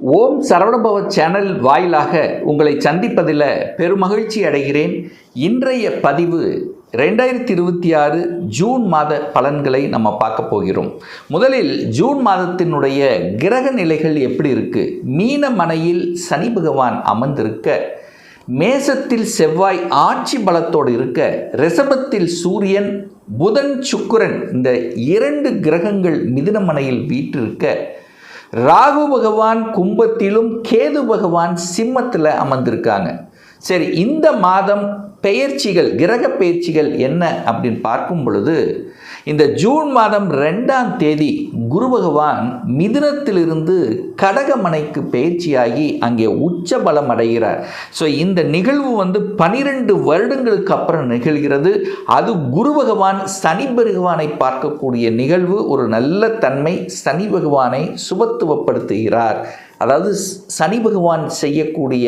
ஓம் Saravanabhava channel வாயிலாக உங்களை சந்திப்பதில் பெருமகிழ்ச்சி அடைகிறேன். இன்றைய பதிவு 2026 ஜூன் மாத பலன்களை நம்ம பார்க்க போகிறோம். முதலில் ஜூன் மாதத்தினுடைய கிரக நிலைகள் எப்படி இருக்கு? மீன மனையில் சனி பகவான் அமர்ந்திருக்க, மேசத்தில் செவ்வாய் ஆட்சி பலத்தோடு இருக்க, ரிஷபத்தில் சூரியன், புதன், சுக்கிரன் இந்த இரண்டு கிரகங்கள் மிதுன மனையில் வீற்றிருக்க, ராகு பகவான் கும்பத்திலும் கேது பகவான் சிம்மத்தில் அமர்ந்திருக்காங்க. சரி, இந்த மாதம் பெயர்ச்சிகள், கிரக பெயர்ச்சிகள் என்ன அப்படின்னு பார்க்கும் பொழுது, இந்த ஜூன் மாதம் 2ஆம் தேதி குரு பகவான் மிதுனத்திலிருந்து கடகமனைக்கு பெயர்ச்சியாகி அங்கே உச்ச பலம் அடைகிறார். ஸோ இந்த நிகழ்வு 12 வருடங்களுக்கு அப்புறம் நிகழ்கிறது. அது குரு பகவான் சனி பகவானை பார்க்கக்கூடிய நிகழ்வு. ஒரு நல்ல தன்மை, சனி பகவானை சுபத்துவப்படுத்துகிறார். அதாவது சனி பகவான் செய்யக்கூடிய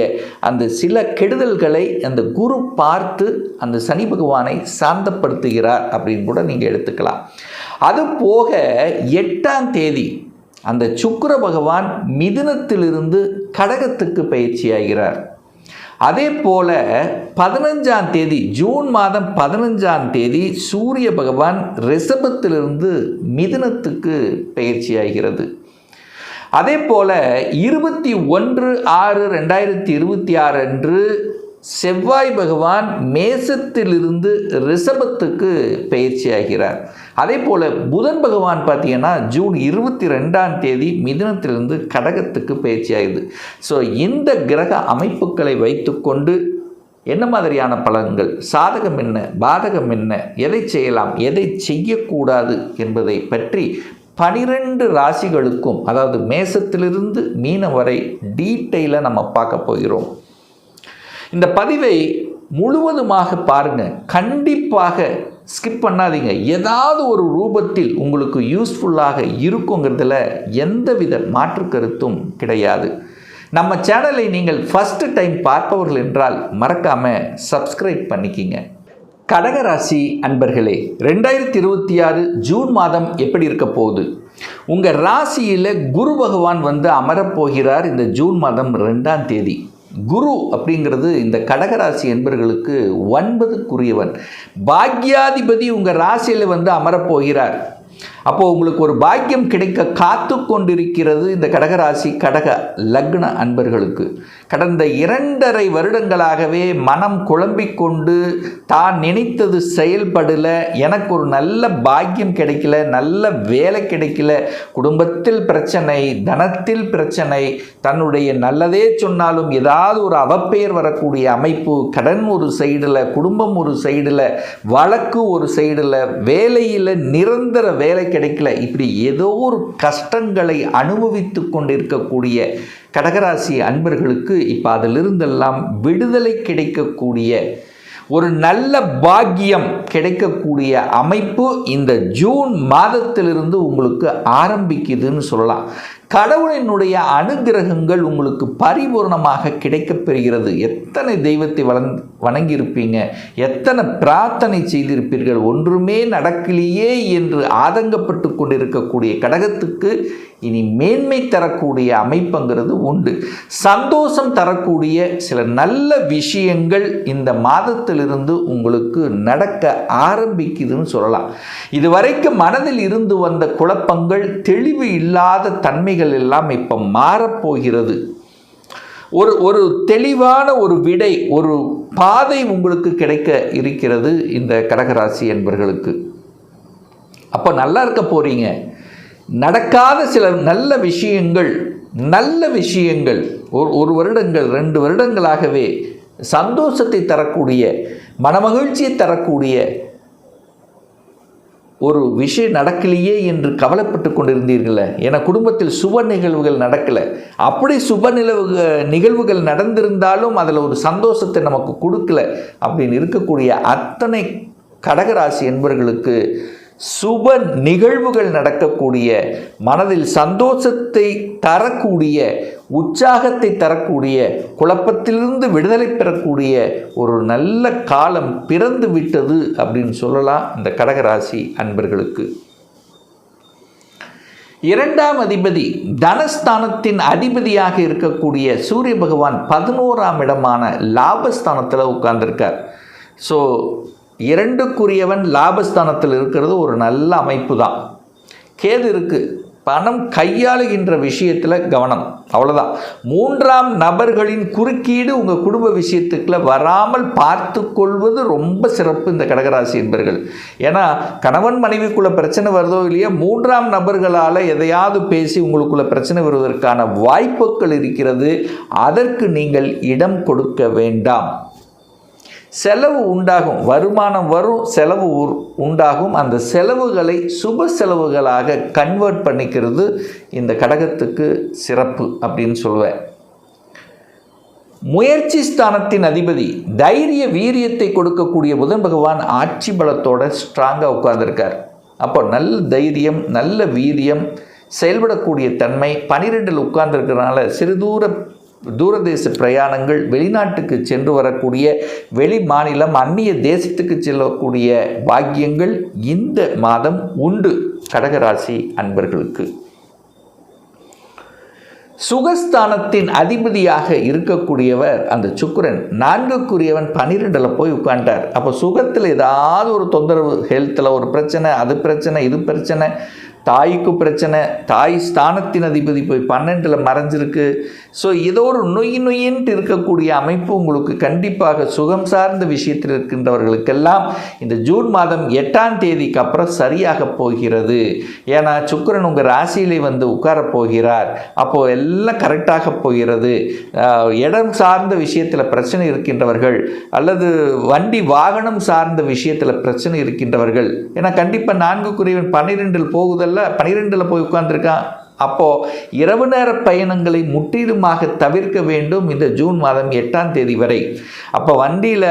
அந்த சில கெடுதல்களை அந்த குரு பார்த்து அந்த சனி பகவானை சாந்தப்படுத்துகிறார் அப்படின்னு கூட நீங்கள் எடுத்துக்கலாம். அது போக 8ஆம் தேதி அந்த சுக்கிர பகவான் மிதுனத்திலிருந்து கடகத்துக்கு பயிற்சியாகிறார். அதே போல 15ஆம் தேதி ஜூன் மாதம் 15ஆம் தேதி சூரிய பகவான் ரிஷபத்திலிருந்து மிதுனத்துக்கு பயிற்சியாகிறது. அதே போல 21/6/2026 அன்று செவ்வாய் பகவான் மேசத்திலிருந்து ரிஷபத்துக்கு பயிற்சியாகிறார். அதே போல் புதன் பகவான் பார்த்தீங்கன்னா ஜூன் 22ஆம் தேதி மிதுனத்திலிருந்து கடகத்துக்கு பயிற்சியாகுது. ஸோ இந்த கிரக அமைப்புகளை வைத்துக்கொண்டு என்ன மாதிரியான பலன்கள், சாதகம் என்ன, பாதகம் என்ன, எதை செய்யலாம், எதை செய்யக்கூடாது என்பதை பற்றி 12 ராசிகளுக்கும், அதாவது மேசத்திலிருந்து மீனம் வரை டீட்டெயிலாக நம்ம பார்க்க போகிறோம். இந்த பதிவை முழுவதுமாக பாருங்கள், கண்டிப்பாக ஸ்கிப் பண்ணாதீங்க. ஏதாவது ஒரு ரூபத்தில் உங்களுக்கு யூஸ்ஃபுல்லாக இருக்குங்கிறதுல எந்தவித மாற்று கருத்தும் கிடையாது. நம்ம சேனலை நீங்கள் ஃபஸ்ட்டு டைம் பார்ப்பவர்கள் என்றால் மறக்காமல் சப்ஸ்கிரைப் பண்ணிக்கிங்க. கடகராசி அன்பர்களே, 2026 ஜூன் மாதம் எப்படி இருக்க போகுது? உங்கள் ராசியில் குரு பகவான் அமரப்போகிறார் இந்த ஜூன் மாதம் 2ஆம் தேதி. குரு அப்படிங்கிறது இந்த கடகராசி என்பர்களுக்கு 9க்குரியவன். பாக்யாதிபதி உங்கள் ராசியில் அமரப்போகிறார். அப்போது உங்களுக்கு ஒரு பாக்கியம் கிடைக்க காத்து கொண்டிருக்கிறது இந்த கடகராசி, கடக லக்ன அன்பர்களுக்கு. கடந்த 2.5 வருடங்களாகவே மனம் குழம்பிக்கொண்டு தான் நினைத்தது செயல்படலை, எனக்கு ஒரு நல்ல பாக்கியம் கிடைக்கல, நல்ல வேலை கிடைக்கல, குடும்பத்தில் பிரச்சனை, தனத்தில் பிரச்சனை, தன்னுடைய நல்லதே சொன்னாலும் ஏதாவது ஒரு அவப்பெயர் வரக்கூடிய அமைப்பு, கடன் ஒரு சைடில், குடும்பம் ஒரு சைடில், வழக்கு ஒரு சைடில், வேலையில் நிரந்தர வேலை கிடைக்கல, இப்படி ஏதோ ஒரு கஷ்டங்களை அனுபவித்து கொண்டிருக்கக்கூடிய கடகராசி அன்பர்களுக்கு இப்போ அதிலிருந்தெல்லாம் விடுதலை கிடைக்கக்கூடிய ஒரு நல்ல பாக்கியம் கிடைக்கக்கூடிய அமைப்பு இந்த ஜூன் மாதத்திலிருந்து உங்களுக்கு ஆரம்பிக்குதுன்னு சொல்லலாம். கடவுளினுடைய அனுகிரகங்கள் உங்களுக்கு பரிபூர்ணமாக கிடைக்கப்பெறுகிறது. எத்தனை தெய்வத்தை வணங்கியிருப்பீங்க, எத்தனை பிரார்த்தனை செய்திருப்பீர்கள், ஒன்றுமே நடக்கலையே என்று ஆதங்கப்பட்டு கொண்டிருக்கக்கூடிய கடகத்துக்கு இனி மேன்மை தரக்கூடிய அமைப்புங்கிறது உண்டு. சந்தோஷம் தரக்கூடிய சில நல்ல விஷயங்கள் இந்த மாதத்திலிருந்து உங்களுக்கு நடக்க ஆரம்பிக்குதுன்னு சொல்லலாம். இதுவரைக்கும் மனதில் இருந்து வந்த குழப்பங்கள், தெளிவு இல்லாத தன்மைகள் எல்லாம் இப்போ மாறப்போகிறது. ஒரு தெளிவான ஒரு விடை, ஒரு பாதை உங்களுக்கு கிடைக்க இருக்கிறது இந்த கடகராசி என்பர்களுக்கு. அப்போ நல்லா இருக்க போறீங்க. நடக்காத சில நல்ல விஷயங்கள் ஒரு வருடங்கள் 2 வருடங்களாகவே சந்தோஷத்தை தரக்கூடிய, மனமகிழ்ச்சியை தரக்கூடிய ஒரு விஷயம் நடக்கலையே என்று கவலைப்பட்டு கொண்டிருந்தீர்களே, என குடும்பத்தில் சுப நிகழ்வுகள் நடக்கலை, அப்படி சுப நிகழ்வுகள் நடந்திருந்தாலும் அதில் ஒரு சந்தோஷத்தை நமக்கு கொடுக்கல அப்படின்னு இருக்கக்கூடிய அத்தனை கடகராசி என்பவர்களுக்கு சுப நிகழ்வுகள் நடக்கக்கூடிய, மனதில் சந்தோஷத்தை தரக்கூடிய, உற்சாகத்தை தரக்கூடிய, குழப்பத்திலிருந்து விடுதலை பெறக்கூடிய ஒரு நல்ல காலம் பிறந்து விட்டது அப்படின்னு சொல்லலாம் இந்த கடகராசி அன்பர்களுக்கு. இரண்டாம் அதிபதி தனஸ்தானத்தின் அதிபதியாக இருக்கக்கூடிய சூரிய பகவான் 11ஆம் இடமான லாபஸ்தானத்தில் உட்கார்ந்துருக்கார். ஸோ 2க்குரியவன் லாபஸ்தானத்தில் இருக்கிறது ஒரு நல்ல அமைப்பு தான். கேது இருக்குது, பணம் கையாளுகின்ற விஷயத்தில் கவனம், அவ்வளோதான். 3ஆம் நபர்களின் குறுக்கீடு உங்கள் குடும்ப விஷயத்துக்குள்ள வராமல் பார்த்து கொள்வது ரொம்ப சிறப்பு இந்த கடகராசி என்பர்கள். ஏன்னா கணவன் மனைவிக்குள்ள பிரச்சனை வருதோ இல்லையா, 3ஆம் நபர்களால் எதையாவது பேசி உங்களுக்குள்ள பிரச்சனை வருவதற்கான வாய்ப்புகள் இருக்கிறது. அதற்கு நீங்கள் இடம் கொடுக்க வேண்டாம். செலவு உண்டாகும், வருமானம் வரும், செலவு உண்டாகும். அந்த செலவுகளை சுப செலவுகளாக கன்வெர்ட் பண்ணிக்கிறது இந்த கடகத்துக்கு சிறப்பு அப்படின்னு சொல்லுவேன். முயற்சி ஸ்தானத்தின் அதிபதி தைரிய வீரியத்தை கொடுக்கக்கூடிய புதன் பகவான் ஆட்சி பலத்தோட ஸ்ட்ராங்காக உட்கார்ந்துருக்கார். அப்போ நல்ல தைரியம், நல்ல வீரியம், செயல்படக்கூடிய தன்மை. 12இல் உட்கார்ந்துருக்கிறதுனால தூரதேச பிரயாணங்கள், வெளிநாட்டுக்கு சென்று வரக்கூடிய, வெளி மாநிலம் அந்நிய தேசத்துக்கு செல்லக்கூடிய பாக்கியங்கள் இந்த மாதம் உண்டு கடகராசி அன்பர்களுக்கு. சுகஸ்தானத்தின் அதிபதியாக இருக்கக்கூடியவர் அந்த சுக்கிரன் 4க்குரியவன் 12இல் போய் உட்கார்ந்தார். அப்போ சுகத்தில் ஏதாவது ஒரு தொந்தரவு, ஹெல்த்தில் ஒரு பிரச்சனை, அது பிரச்சனை, இது பிரச்சனை, தாய்க்கு பிரச்சனை, தாய் ஸ்தானத்தின் அதிபதி போய் 12இல் மறைஞ்சிருக்கு. ஸோ ஏதோ ஒரு நொயின்ட்டு இருக்கக்கூடிய அமைப்பு உங்களுக்கு கண்டிப்பாக சுகம் சார்ந்த விஷயத்தில் இருக்கின்றவர்களுக்கெல்லாம் இந்த ஜூன் மாதம் 8ஆம் தேதிக்கு அப்புறம் சரியாக போகிறது. ஏன்னா சுக்கிரன் உங்கள் ராசியிலே வந்து உட்காரப் போகிறார். அப்போது எல்லாம் கரெக்டாக போகிறது. இடம் சார்ந்த விஷயத்தில் பிரச்சனை இருக்கின்றவர்கள், அல்லது வண்டி வாகனம் சார்ந்த விஷயத்தில் பிரச்சனை இருக்கின்றவர்கள், ஏன்னா கண்டிப்பாக 4க்குரியவன் 12இல் போகுதல், 12இல் போய் உட்கார்ந்துருக்கான். அப்போது இரவு நேர பயணங்களை முற்றிலுமாக தவிர்க்க வேண்டும் இந்த ஜூன் மாதம் 8ஆம் தேதி வரை. அப்போ வண்டியில்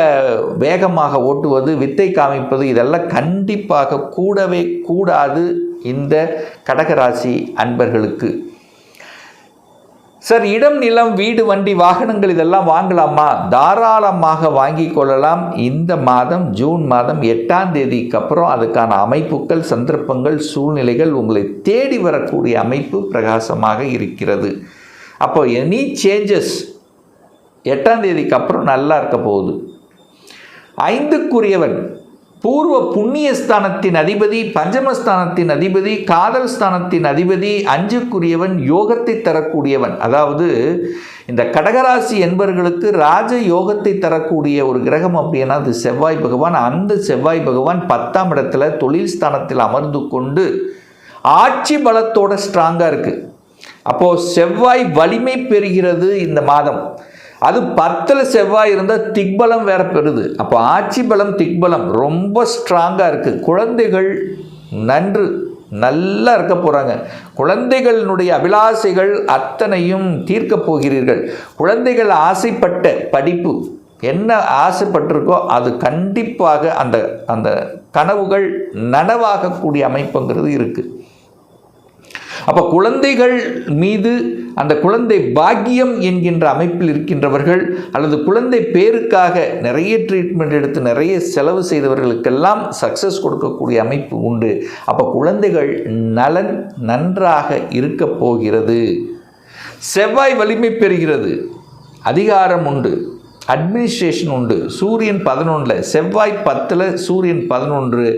வேகமாக ஓட்டுவது, வித்தை காமிப்பது, இதெல்லாம் கண்டிப்பாக கூடவே கூடாது இந்த கடகராசி அன்பர்களுக்கு. சார், இடம், நிலம், வீடு, வண்டி, வாகனங்கள் இதெல்லாம் வாங்கலாமா? தாராளமாக வாங்கி கொள்ளலாம். இந்த மாதம் ஜூன் மாதம் 8ஆம் தேதிக்கு அப்புறம் அதுக்கான அமைப்புகள், சந்தர்ப்பங்கள், சூழ்நிலைகள் உங்களை தேடி வரக்கூடிய அமைப்பு பிரகாசமாக இருக்கிறது. அப்போ எனி சேஞ்சஸ் 8ஆம் தேதிக்கு அப்புறம் நல்லா இருக்க போகுது. 5க்குரியவன் பூர்வ புண்ணியஸ்தானத்தின் அதிபதி, பஞ்சமஸ்தானத்தின் அதிபதி, காதல் ஸ்தானத்தின் அதிபதி, 5க்குரியவன் யோகத்தை தரக்கூடியவன். அதாவது இந்த கடகராசி என்பவர்களுக்கு ராஜ யோகத்தை தரக்கூடிய ஒரு கிரகம் அப்படின்னா அது செவ்வாய் பகவான். அந்த செவ்வாய் பகவான் 10ஆம் இடத்துல தொழில் ஸ்தானத்தில் அமர்ந்து கொண்டு ஆட்சி பலத்தோட ஸ்ட்ராங்காக இருக்குது. அப்போது செவ்வாய் வலிமை பெறுகிறது இந்த மாதம். அது 10ல் செவ்வாய் இருந்தால் திக்பலம் வேற பெறுது. அப்போ ஆட்சி பலம், திக்பலம் ரொம்ப ஸ்ட்ராங்காக இருக்குது. குழந்தைகள் நல்லா இருக்க போகிறாங்க. குழந்தைகளினுடைய அபிலாசைகள் அத்தனையும் தீர்க்க போகிறீர்கள். குழந்தைகள் ஆசைப்பட்ட படிப்பு என்ன ஆசைப்பட்டிருக்கோ அது கண்டிப்பாக அந்த அந்த கனவுகள் நனவாகக்கூடிய அமைப்புங்கிறது இருக்குது. அப்போ குழந்தைகள் மீது அந்த குழந்தை பாக்கியம் என்கின்ற அமைப்பில் இருக்கின்றவர்கள், அல்லது குழந்தை பேருக்காக நிறைய ட்ரீட்மெண்ட் எடுத்து நிறைய செலவு செய்தவர்களுக்கெல்லாம் சக்ஸஸ் கொடுக்கக்கூடிய அமைப்பு உண்டு. அப்போ குழந்தைகள் நலன் நன்றாக இருக்க போகிறது. செவ்வாய் வலிமை பெறுகிறது. அதிகாரம் உண்டு, அட்மினிஸ்ட்ரேஷன் உண்டு. சூரியன் 11, செவ்வாய் 10, சூரியன் 11.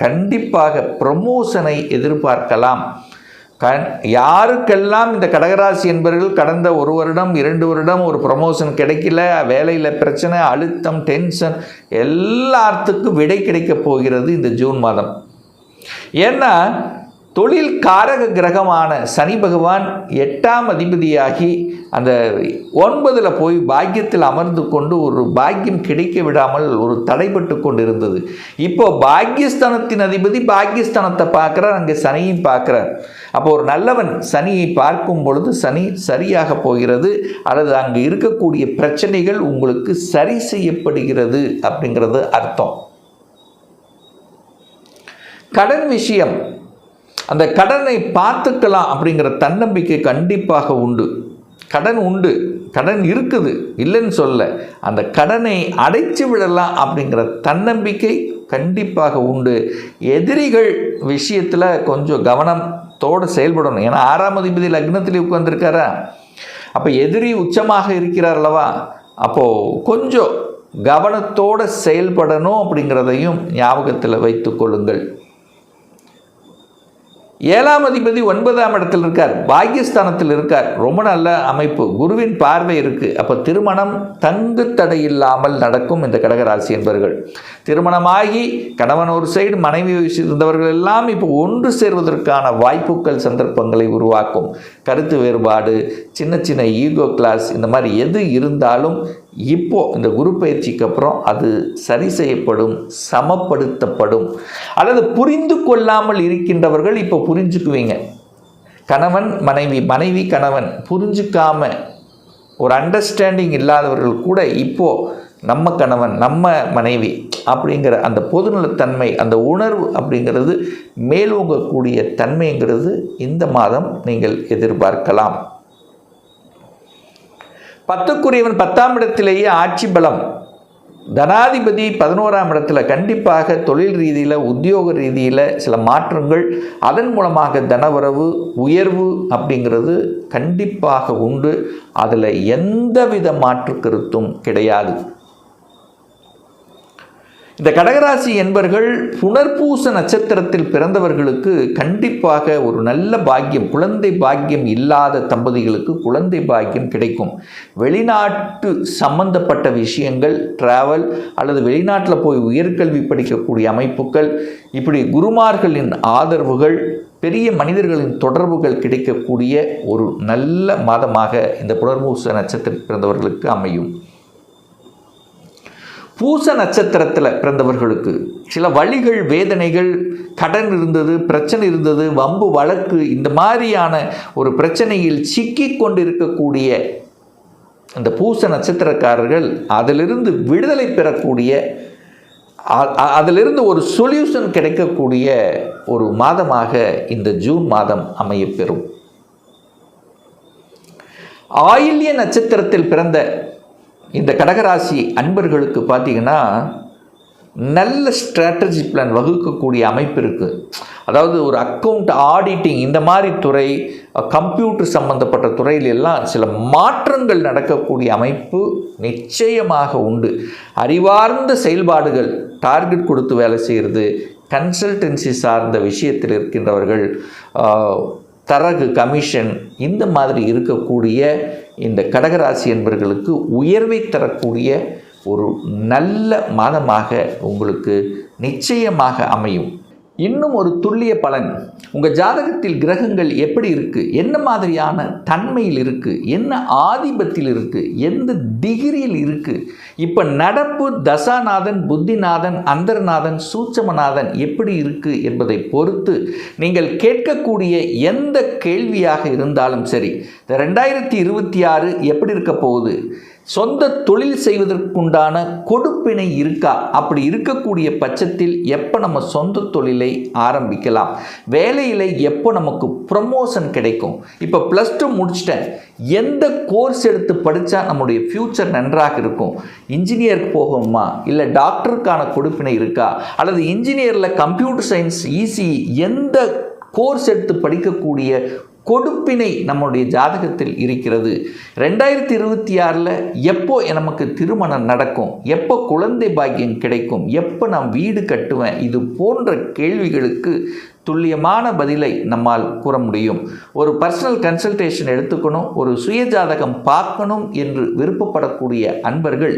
கண்டிப்பாக ப்ரமோஷனை எதிர்பார்க்கலாம். யாருக்கெல்லாம் இந்த கடகராசி என்பவர்கள் கடந்த 1 வருடம் 2 வருடம் ஒரு ப்ரமோஷன் கிடைக்கல, வேலையில் பிரச்சனை, அழுத்தம், டென்ஷன், எல்லாத்துக்கும் விடை கிடைக்கப் போகிறது இந்த ஜூன் மாதம். ஏன்னா தொழில் காரக கிரகமான சனி பகவான் 8ஆம் அதிபதியாகி அந்த 9ல் போய் பாக்கியத்தில் அமர்ந்து கொண்டு ஒரு பாக்கியம் கிடைக்க விடாமல் ஒரு தடைப்பட்டு கொண்டு இருந்தது. இப்போ பாக்கியஸ்தானத்தின் அதிபதி பாக்கியஸ்தானத்தை பார்க்குறார், அங்கே சனியும் பார்க்குறார். அப்போ ஒரு நல்லவன் சனியை பார்க்கும் பொழுது சனி சரியாக போகிறது, அல்லது அங்கே இருக்கக்கூடிய பிரச்சனைகள் உங்களுக்கு சரி செய்யப்படுகிறது அப்படிங்கிறது அர்த்தம். கடன் விஷயம், அந்த கடனை பார்த்துக்கலாம் அப்படிங்கிற தன்னம்பிக்கை கண்டிப்பாக உண்டு. கடன் உண்டு, கடன் இருக்குது, இல்லைன்னு சொல்ல. அந்த கடனை அடைச்சு விடலாம் அப்படிங்கிற தன்னம்பிக்கை கண்டிப்பாக உண்டு. எதிரிகள் விஷயத்தில் கொஞ்சம் கவனம் கவனத்தோடு செயல்படணும். ஏன்னா 6ஆம் அதிபதி லக்னத்திலே உட்கார்ந்திருக்காரா, அப்போ எதிரி உச்சமாக இருக்கிறார் அல்லவா, அப்போது கொஞ்சம் கவனத்தோடு செயல்படணும் அப்படிங்கிறதையும் ஞாபகத்தில் வைத்து கொள்ளுங்கள். 7ஆம் அதிபதி 9ஆம் இடத்தில் இருக்கார், பாக்கியஸ்தானத்தில் இருக்கார், ரொம்ப நல்ல அமைப்பு, குருவின் பார்வை இருக்குது. அப்போ திருமணம் தங்கு தடை இல்லாமல் நடக்கும். இந்த கடகராசி என்பவர்கள் திருமணமாகி கணவன் ஒரு சைடு மனைவி இருந்தவர்கள் எல்லாம் இப்போ ஒன்று சேர்வதற்கான வாய்ப்புகள் சந்தர்ப்பங்களை உருவாக்கும். கருத்து வேறுபாடு, சின்ன சின்ன ஈகோ கிளாஸ், இந்த மாதிரி எது இருந்தாலும் இப்போது இந்த குரு பயிற்சிக்கு அப்புறம் அது சரி செய்யப்படும், சமப்படுத்தப்படும். அல்லது புரிந்து கொள்ளாமல் இருக்கின்றவர்கள் இப்போ புரிஞ்சுக்குவீங்க. கணவன் மனைவி, மனைவி கணவன் புரிஞ்சுக்காம ஒரு அண்டர்ஸ்டாண்டிங் இல்லாதவர்கள் கூட இப்போது நம்ம கணவன் நம்ம மனைவி அப்படிங்கிற அந்த பொதுநலத்தன்மை, அந்த உணர்வு அப்படிங்கிறது மேலோங்கக்கூடிய தன்மைங்கிறது இந்த மாதம் நீங்கள் எதிர்பார்க்கலாம். 10க்குரியவன் 10ஆம் இடத்திலேயே ஆட்சி பலம், தனாதிபதி 11ஆம் இடத்துல. கண்டிப்பாக தொழில் ரீதியில், உத்தியோக ரீதியில் சில மாற்றங்கள், அதன் மூலமாக தனவரவு உயர்வு அப்படிங்கிறது கண்டிப்பாக உண்டு. அதில் எந்தவித மாற்று கருத்தும் கிடையாது. இந்த கடகராசி என்பர்கள் புனர்பூச நட்சத்திரத்தில் பிறந்தவர்களுக்கு கண்டிப்பாக ஒரு நல்ல பாக்கியம், குழந்தை பாக்கியம் இல்லாத தம்பதிகளுக்கு குழந்தை பாக்கியம் கிடைக்கும். வெளிநாட்டு சம்பந்தப்பட்ட விஷயங்கள், டிராவல் அல்லது வெளிநாட்டில் போய் உயர்கல்வி படிக்கக்கூடிய அமைப்புகள், இப்படி குருமார்களின் ஆதரவுகள், பெரிய மனிதர்களின் தொடர்புகள் கிடைக்கக்கூடிய ஒரு நல்ல மாதமாக இந்த புனர்பூச நட்சத்திரத்தில் பிறந்தவர்களுக்கு அமையும். பூச நட்சத்திரத்தில் பிறந்தவர்களுக்கு சில வழிகள், வேதனைகள், கடன் இருந்தது, பிரச்சனை இருந்தது, வம்பு வழக்கு, இந்த மாதிரியான ஒரு பிரச்சனையில் சிக்கி கொண்டிருக்கக்கூடிய அந்த பூச நட்சத்திரக்காரர்கள் அதிலிருந்து விடுதலை பெறக்கூடிய, அதிலிருந்து ஒரு சொல்யூஷன் கிடைக்கக்கூடிய ஒரு மாதமாக இந்த ஜூன் மாதம் அமையப்பெறும். ஆயில்ய நட்சத்திரத்தில் பிறந்த இந்த கடகராசி அன்பர்களுக்கு பார்த்தீங்கன்னா நல்ல ஸ்ட்ராட்டஜி பிளான் வகுக்கக்கூடிய அமைப்பு இருக்குது. அதாவது ஒரு அக்கௌண்ட் ஆடிட்டிங், இந்த மாதிரி துறை, கம்ப்யூட்டர் சம்பந்தப்பட்ட துறையிலெல்லாம் சில மாற்றங்கள் நடக்கக்கூடிய அமைப்பு நிச்சயமாக உண்டு. அறிவார்ந்த செயல்பாடுகள், டார்கெட் கொடுத்து வேலை செய்கிறது, கன்சல்டன்சி சார்ந்த விஷயத்தில் இருக்கின்றவர்கள், தரகு கமிஷன், இந்த மாதிரி இருக்கக்கூடிய இந்த கடகராசி என்பவர்களுக்கு உயர்வை தரக்கூடிய ஒரு நல்ல மாதமாக உங்களுக்கு நிச்சயமாக அமையும். இன்னும் ஒரு துல்லிய பலன், உங்கள் ஜாதகத்தில் கிரகங்கள் எப்படி இருக்குது, என்ன மாதிரியான தன்மையில் இருக்குது, என்ன ஆதிபத்தில் இருக்குது, எந்த டிகிரியில் இருக்குது, இப்போ நடப்பு தசாநாதன், புத்திநாதன், அந்தர்நாதன், சூட்சமநாதன் எப்படி இருக்குது என்பதை பொறுத்து நீங்கள் கேட்கக்கூடிய எந்த கேள்வியாக இருந்தாலும் சரி, இந்த 2026 எப்படி இருக்க போகுது, சொந்த தொழில் செய்வதற்குண்டான கொடுப்பினை இருக்கா, அப்படி இருக்கக்கூடிய பட்சத்தில் எப்போ நம்ம சொந்த தொழிலை ஆரம்பிக்கலாம், வேலையில் எப்போ நமக்கு ப்ரமோஷன் கிடைக்கும், இப்போ +2 முடிச்சிட்டேன், எந்த கோர்ஸ் எடுத்து படித்தா நம்முடைய ஃப்யூச்சர் நன்றாக இருக்கும், இன்ஜினியருக்கு போகணுமா, இல்லை டாக்டருக்கான கொடுப்பினை இருக்கா, அல்லது இன்ஜினியரில் கம்ப்யூட்டர் சயின்ஸ், ஈசி, எந்த கோர்ஸ் எடுத்து படிக்கக்கூடிய கொடுப்பினை நம்முடைய ஜாதகத்தில் இருக்கிறது. 2026 எப்போ நமக்கு திருமணம் நடக்கும், எப்போ குழந்தை பாக்கியம் கிடைக்கும், எப்போ நான் வீடு கட்டுவேன், இது போன்ற கேள்விகளுக்கு துல்லியமான பதிலை நம்மால் கூற முடியும். ஒரு பர்சனல் கன்சல்டேஷன் எடுத்துக்கணும், ஒரு சுய ஜாதகம் பார்க்கணும் என்று விருப்பப்படக்கூடிய அன்பர்கள்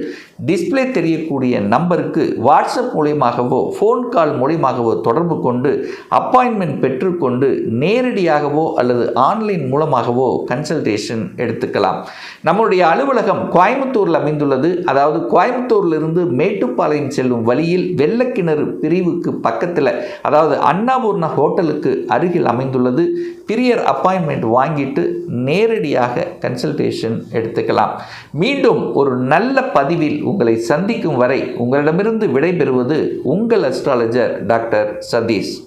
டிஸ்பிளே தெரியக்கூடிய நம்பருக்கு வாட்ஸ்அப் மூலியமாகவோ ஃபோன் கால் மூலியமாகவோ தொடர்பு கொண்டு அப்பாயின்மெண்ட் பெற்றுக்கொண்டு நேரடியாகவோ அல்லது ஆன்லைன் மூலமாகவோ கன்சல்டேஷன் எடுத்துக்கலாம். நம்முடைய அலுவலகம் கோயம்புத்தூரில் அமைந்துள்ளது. அதாவது கோயம்புத்தூரிலிருந்து மேட்டுப்பாளையம் செல்லும் வழியில் வெள்ளக்கிணறு பிரிவுக்கு பக்கத்தில், அதாவது அண்ணாபூர்ணா ஹோட்டலுக்கு அருகில் அமைந்துள்ளது. பிரியர் அப்பாயின்மெண்ட் வாங்கிட்டு நேரடியாக கன்சல்டேஷன் எடுத்துக்கலாம். மீண்டும் ஒரு நல்ல பதிவில் உங்களை சந்திக்கும் வரை உங்களிடமிருந்து விடைபெறுவது உங்கள் அஸ்ட்ராலஜர் டாக்டர் சதீஷ்.